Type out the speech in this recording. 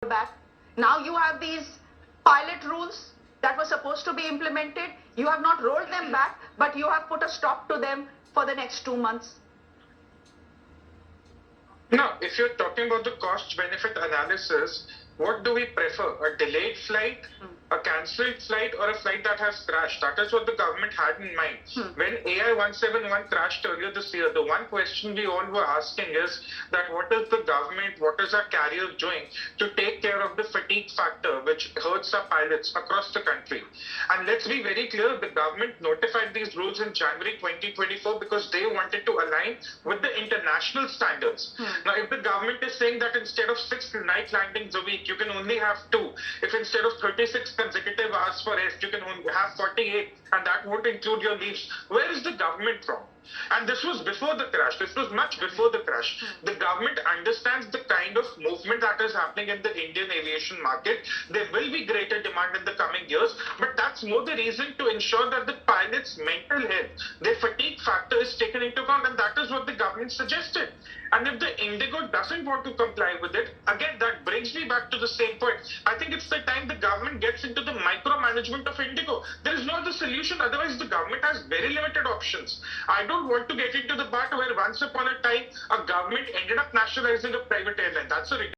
back. Now you have these pilot rules that were supposed to be implemented. You have not rolled them back, but you have put a stop to them for the next 2 months. Now, if you're talking about the cost-benefit analysis, what do we prefer? A delayed flight, a cancelled flight, or a flight that has crashed? That is what the government had in mind. When AI 171 crashed earlier this year, the one question we all were asking is that what is the government, what is our carrier doing to take care of the fatigue factor which hurts our pilots across the country? And let's be very clear, the government notified these rules in January 2024 because they wanted to align with the international standards. Now, if the government is saying that instead of 6 night landings a week, you can only have 2. If instead of 36 consecutive hours for rest, you can only have 48, and that won't include your leaves, where is the government from? And this was before the crash. This was much before the crash. The government understands the kind of movement that is happening in the Indian aviation market. There will be greater demand in the coming years, but that's more the reason to ensure that the pilots' mental health, their fatigue factor is taken into account, and that is what the government suggested. And if the Indigo doesn't want to comply with it, again, that brings me back to the same point. I think it's the time the government gets into the micromanagement of Indigo. There is no other solution. Otherwise, the government has very limited options. I don't want to get into the part where once upon a time, a government ended up nationalizing a private airline. That's a